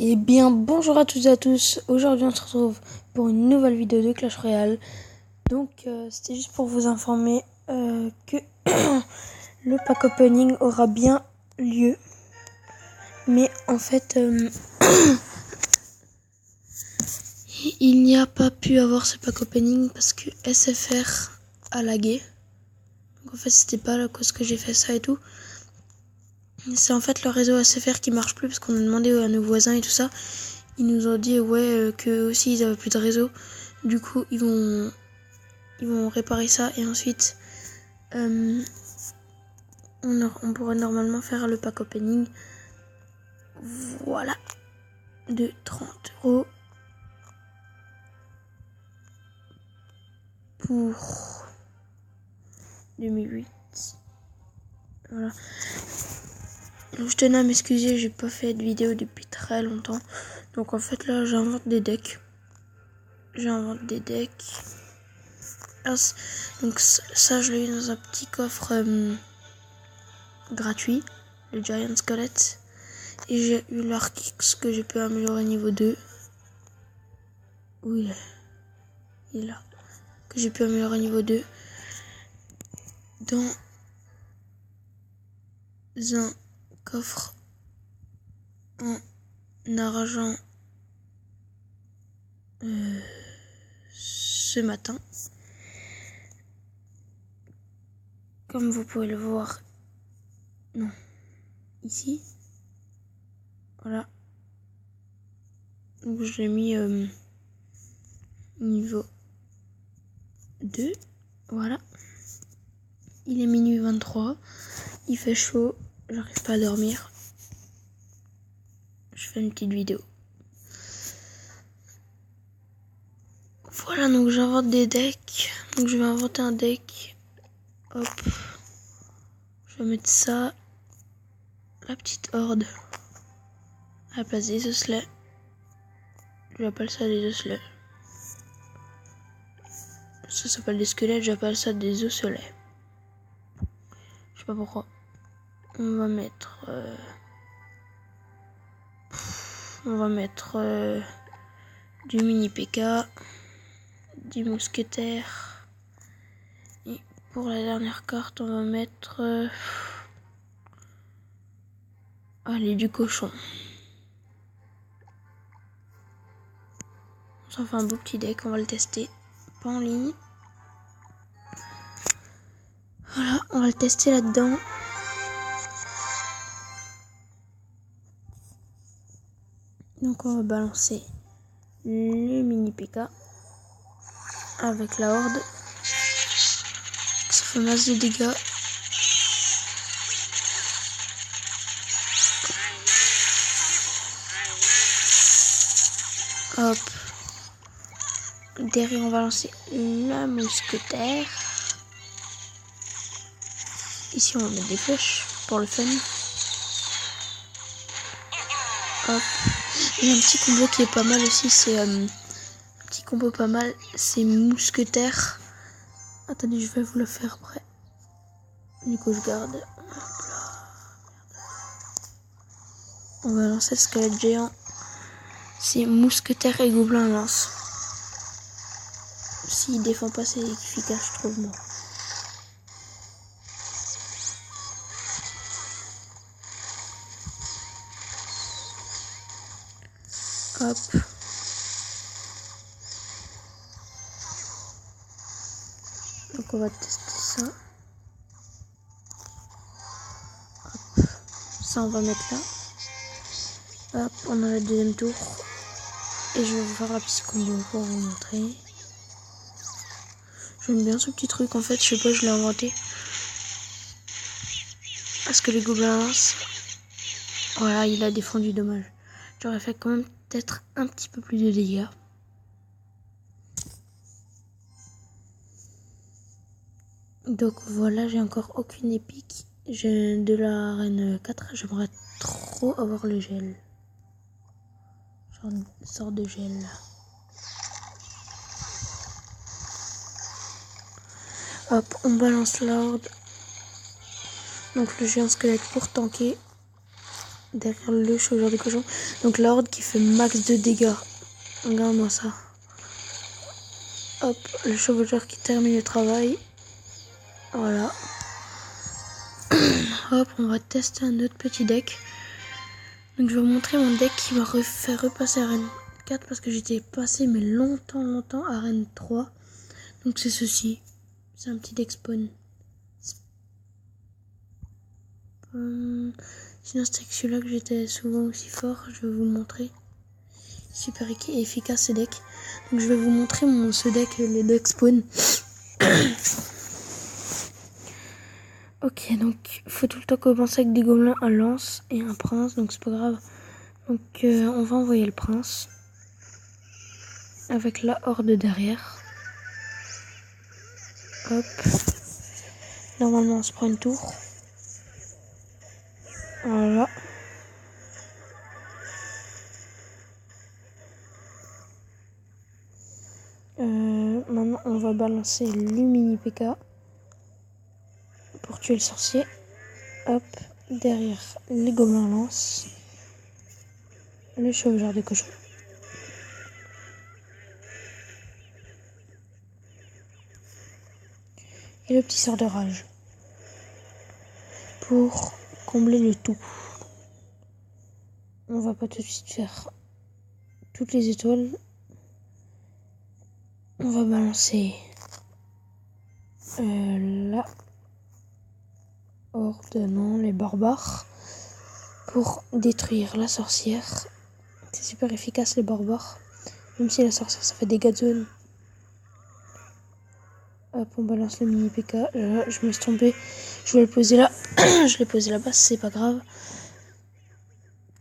Eh bien, bonjour à toutes et à tous. Aujourd'hui, on se retrouve pour une nouvelle vidéo de Clash Royale. Donc, c'était juste pour vous informer que le pack opening aura bien lieu. Mais en fait, il n'y a pas pu avoir ce pack opening parce que SFR a lagué. Donc, en fait, c'était pas la cause que j'ai fait ça et tout. C'est en fait le réseau SFR qui marche plus parce qu'on a demandé à nos voisins et tout ça. Ils nous ont dit que aussi ils avaient plus de réseau. Du coup ils vont réparer ça et ensuite on pourrait normalement faire le pack opening. Voilà, de 30€ pour 2008. Voilà. Donc je tenais à m'excuser, j'ai pas fait de vidéo depuis très longtemps. Donc en fait là j'invente des decks. Donc ça je l'ai eu dans un petit coffre gratuit, le Giant Squelette. Et j'ai eu l'Arkix que j'ai pu améliorer niveau 2. Où il est? Il est là. Que j'ai pu améliorer niveau 2. Dans un coffre en argent ce matin. Comme vous pouvez le voir. Non. Ici. Voilà. Donc je l'ai mis niveau 2. Voilà. Il est minuit 23. Il fait chaud. J'arrive pas à dormir. Je fais une petite vidéo. Voilà, donc j'invente des decks. Donc je vais inventer un deck. Hop. Je vais mettre ça. La petite horde. À la place des osselets. J'appelle ça des osselets. Ça s'appelle des squelettes, j'appelle ça des osselets. Je sais pas pourquoi. On va mettre... du mini PK. Du mousquetaire. Et pour la dernière carte, on va mettre... allez, du cochon. Ça fait un beau petit deck, on va le tester. Pas en ligne. Voilà, on va le tester là-dedans. Donc on va balancer le mini PK avec la horde. Ça fait masse de dégâts. Hop. Derrière on va lancer la mousquetaire. Ici on va mettre des flèches pour le fun. Hop. Il y a un petit combo qui est pas mal aussi, c'est c'est mousquetaire. Attendez, je vais vous le faire après. Du coup je garde. Hop là. On va lancer le squelette géant. C'est mousquetaire et gobelin lance. S'il défend pas, c'est efficace, je trouve moi. Hop. Donc on va tester ça. Hop. Ça on va mettre là. Hop, on a le deuxième tour. Et je vais vous faire la petite combo pour vous montrer. J'aime bien ce petit truc en fait, je sais pas, je l'ai inventé. Parce que les gobelins lancent. Voilà, il a défendu, dommage. J'aurais fait quand même peut-être un petit peu plus de dégâts. Donc voilà, j'ai encore aucune épique. J'ai de la reine 4, j'aimerais trop avoir le gel. Genre une sorte de gel. Hop, on balance l'ordre. Donc le géant squelette pour tanker. derrière le sauveur de cochon. Donc la horde qui fait max de dégâts. Regarde-moi ça. Hop, le chevaucheur qui termine le travail. Voilà. Hop, on va tester un autre petit deck. Donc je vais vous montrer mon deck qui m'a fait repasser à Arène 4 parce que j'étais passé mais longtemps à Arène 3. Donc c'est ceci. C'est un petit deck spawn. Sinon c'était que celui-là que j'étais souvent aussi fort. Je vais vous le montrer. Super efficace ce deck. Donc je vais vous montrer ce deck, le deck spawn. Ok, donc faut tout le temps commencer avec des gobelins, un lance et un prince, donc c'est pas grave. Donc on va envoyer le prince avec la horde derrière. Hop. Normalement on se prend une tour. Voilà. Maintenant on va balancer le mini PK pour tuer le sorcier. Hop. Derrière les gobelins lance. Le chevaucheur de cochon. Et le petit sort de rage. Pour combler le tout. On va pas tout de suite faire toutes les étoiles. On va balancer la horde, non, les barbares, pour détruire la sorcière. C'est super efficace les barbares, même si la sorcière ça fait des dégâts de zone. Hop, on balance le mini PK. Je me suis trompée, je vais le poser là. Je l'ai posé là-bas, c'est pas grave.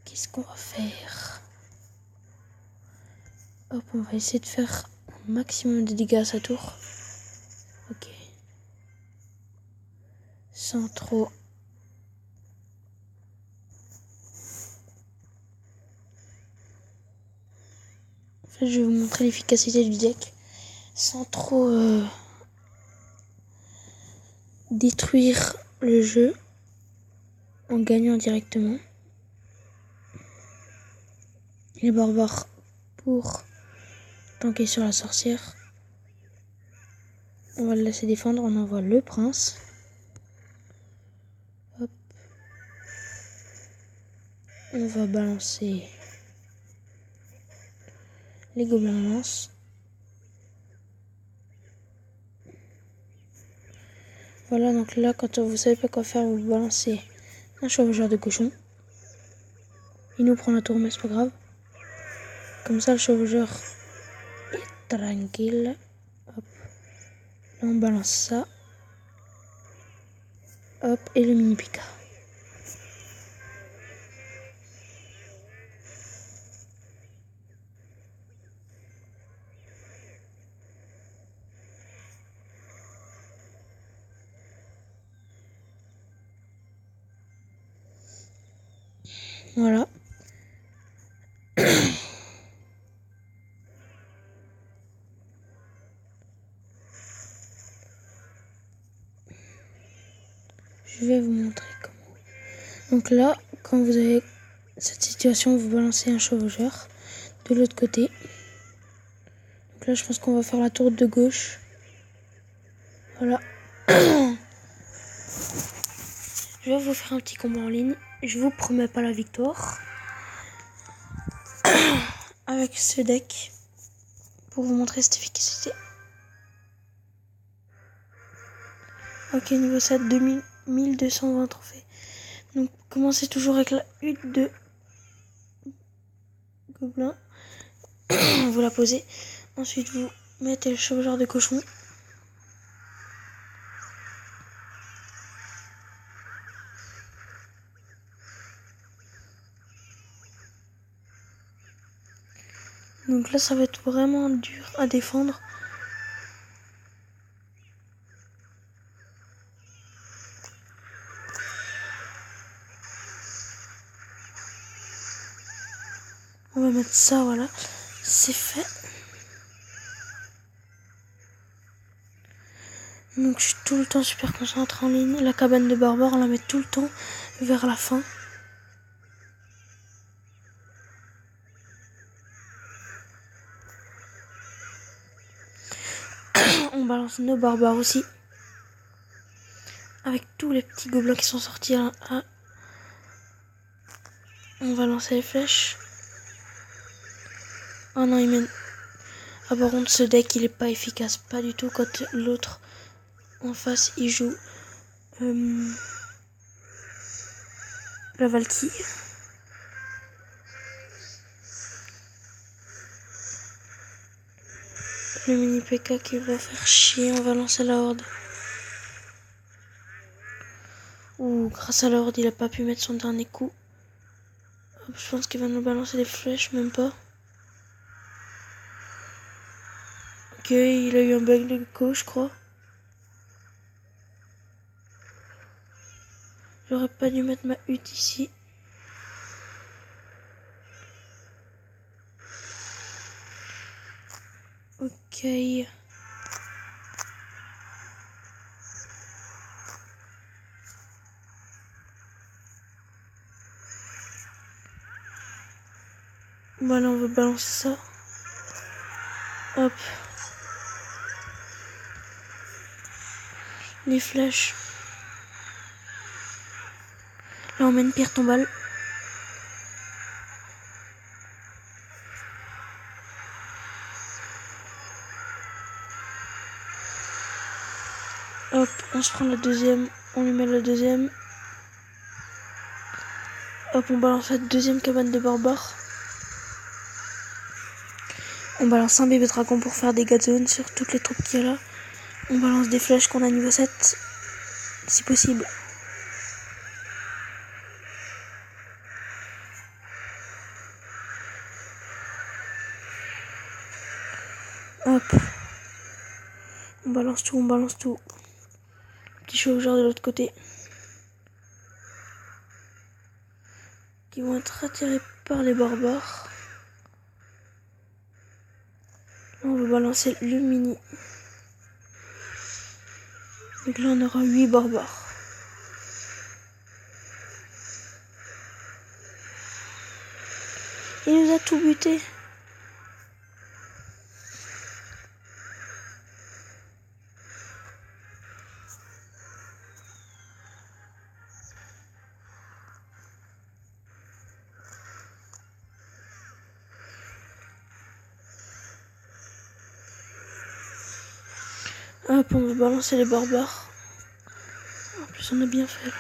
Qu'est-ce qu'on va faire? Hop, on va essayer de faire un maximum de dégâts à sa tour. Ok. Sans trop. En fait, je vais vous montrer l'efficacité du deck sans trop détruire le jeu en gagnant directement. Les barbares pour tanker sur la sorcière. On va le laisser défendre, on envoie le prince. Hop. On va balancer les gobelins lance. Voilà, donc là, quand vous savez pas quoi faire, vous balancez un chevaucheur de cochon. Il nous prend la tour, mais c'est pas grave. Comme ça, le chevaucheur est tranquille. Hop. Là, on balance ça. Hop, et le mini Pika. Voilà. Je vais vous montrer comment. Donc là, quand vous avez cette situation, vous balancez un chevaucheur de l'autre côté. Donc là, je pense qu'on va faire la tour de gauche. Voilà. Je vais vous faire un petit combat en ligne. Je vous promets pas la victoire. Avec ce deck. Pour vous montrer cette efficacité. Ok, niveau 7, 1220 trophées. Donc, commencez toujours avec la hutte de gobelin. Vous la posez. Ensuite, vous mettez le chevaucheur de cochon. Donc là, ça va être vraiment dur à défendre. On va mettre ça, voilà. C'est fait. Donc je suis tout le temps super concentré en ligne. La cabane de barbare, on la met tout le temps vers la fin. balance nos barbares aussi. Avec tous les petits gobelins qui sont sortis. On va lancer les flèches. Oh non, il mène. Ah, par contre, ce deck, il est pas efficace. Pas du tout quand l'autre en face, il joue la Valkyrie. Le mini PK qui va faire chier. On va lancer la horde. Ouh, grâce à la horde, il a pas pu mettre son dernier coup. Hop, je pense qu'il va nous balancer des flèches, même pas. Ok, il a eu un bug de go, je crois. J'aurais pas dû mettre ma hutte ici. Ok. Bon, là, on va balancer ça. Hop. Les flèches. Là, on met une pierre tombale. Hop, on se prend la deuxième. On lui met la deuxième. Hop, on balance la deuxième cabane de barbares. On balance un bébé dragon pour faire des dégâts de zone sur toutes les troupes qu'il y a là. On balance des flèches qu'on a niveau 7. Si possible. Hop. On balance tout, on balance tout. Petit chevaucheur de l'autre côté. Qui vont être attirés par les barbares. Là, on va balancer le mini. Donc là, on aura 8 barbares. Il nous a tout buté. Hop, on va balancer les barbares. En plus, on a bien fait.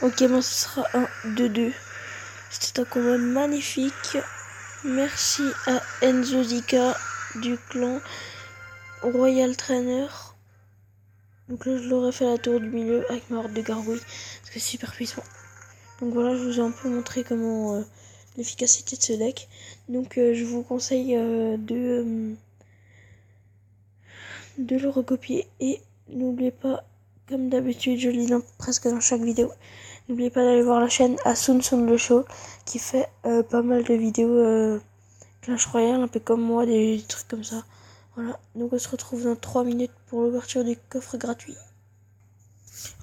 Ok, bon, ce sera un 2-2. C'était un combat magnifique. Merci à Enzo Zika du clan Royal Trainer. Donc là, je l'aurais fait à la tour du milieu avec ma horde de gargouilles. Parce que c'est super puissant. Donc voilà, je vous ai un peu montré comment l'efficacité de ce deck. Donc je vous conseille de le recopier. Et n'oubliez pas, comme d'habitude, je le dis presque dans chaque vidéo, n'oubliez pas d'aller voir la chaîne Asun Sun le Show qui fait pas mal de vidéos Clash Royale, un peu comme moi, des trucs comme ça. Voilà, donc on se retrouve dans 3 minutes pour l'ouverture du coffre gratuit.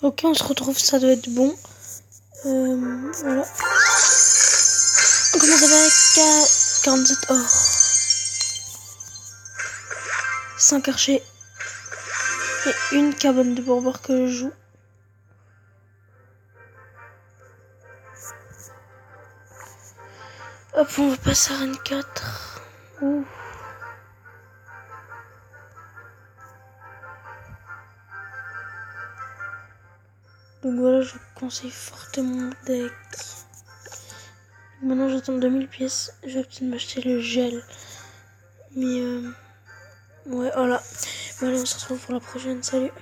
Ok, on se retrouve, ça doit être bon. Voilà. On commence avec 47 or. 5 archers. Et une cabane de barbares que je joue. Hop, on va passer à Reine 4. Ouh. Donc voilà, je vous conseille fortement mon deck. Maintenant j'attends 2000 pièces. Je vais peut-être m'acheter le gel. Mais ouais, voilà. Bon, allez, on se retrouve pour la prochaine. Salut.